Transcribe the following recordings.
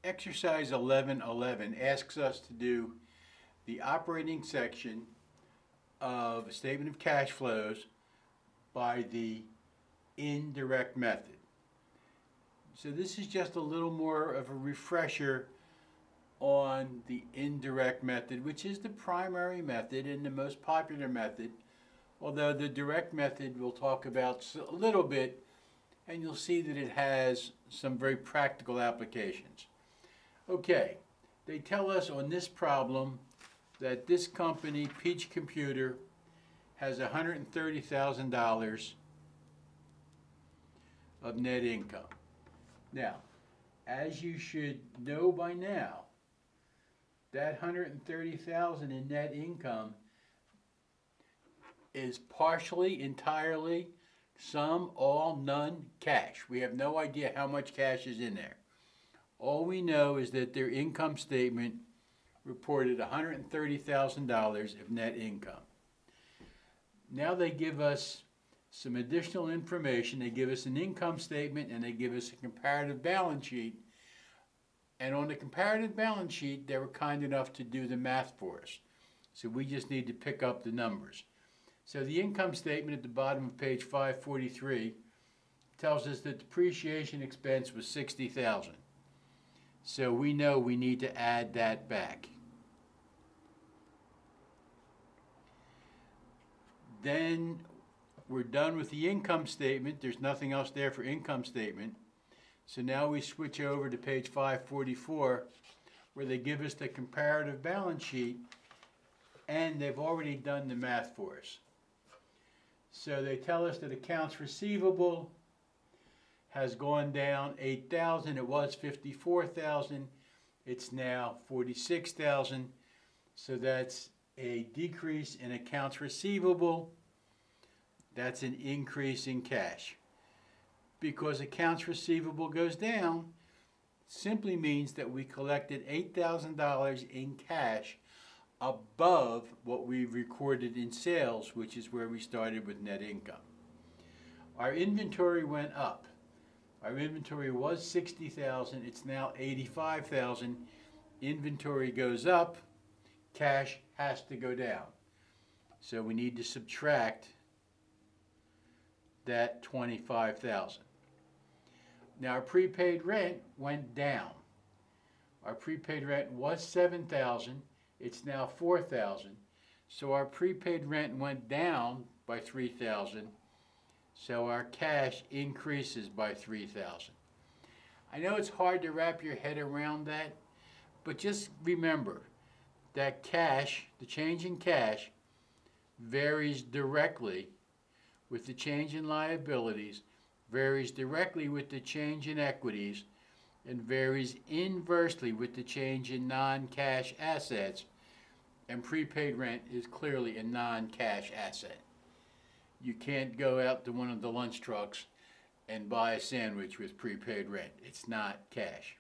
Exercise 1111 asks us to do the operating section of a statement of cash flows by the indirect method. So this is just a little more of a refresher on the indirect method, which is the primary method and the most popular method, although the direct method we'll talk about a little bit, and you'll see that it has some very practical applications. Okay, they tell us on this problem that this company, Peach Computer, has $130,000 of net income. Now, as you should know by now, that $130,000 in net income is partially, entirely, some, all, none cash. We have no idea how much cash is in there. All we know is that their income statement reported $130,000 of net income. Now they give us some additional information. They give us an income statement and they give us a comparative balance sheet. And on the comparative balance sheet, they were kind enough to do the math for us. So we just need to pick up the numbers. So the income statement at the bottom of page 543 tells us that depreciation expense was $60,000. So we know we need to add that back. Then we're done with the income statement. There's nothing else there for income statement. So now we switch over to page 544 where they give us the comparative balance sheet and they've already done the math for us. So they tell us that accounts receivable has gone down $8,000. It was $54,000. It's now $46,000. So that's a decrease in accounts receivable. That's an increase in cash. Because accounts receivable goes down simply means that we collected $8,000 in cash above what we recorded in sales, which is where we started with net income. Our inventory went up. Our inventory was $60,000. It's now $85,000. Inventory goes up. Cash has to go down. So we need to subtract that $25,000. Now our prepaid rent went down. Our prepaid rent was $7,000. It's now $4,000. So our prepaid rent went down by $3,000. So our cash increases by $3,000. I know it's hard to wrap your head around that, but just remember that cash, the change in cash, varies directly with the change in liabilities, varies directly with the change in equities, and varies inversely with the change in non-cash assets, and prepaid rent is clearly a non-cash asset. You can't go out to one of the lunch trucks and buy a sandwich with prepaid rent. It's not cash.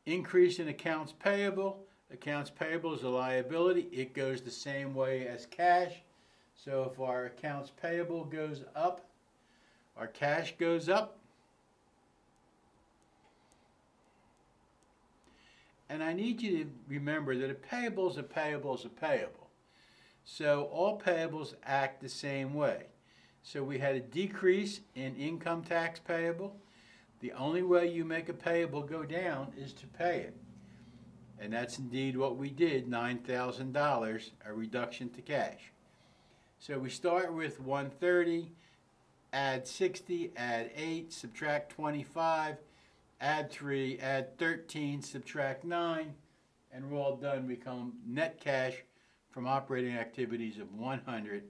Increase in accounts payable. Accounts payable is a liability. It goes the same way as cash. So if our accounts payable goes up, our cash goes up. And I need you to remember that a payable is a payable is a payable. So all payables act the same way. So we had a decrease in income tax payable. The only way you make a payable go down is to pay it. And that's indeed what we did, $9,000, a reduction to cash. So we start with 130, add 60, add 8, subtract 25, add 3, add 13, subtract 9, and we're all done. We come net cash from operating activities of $180,000.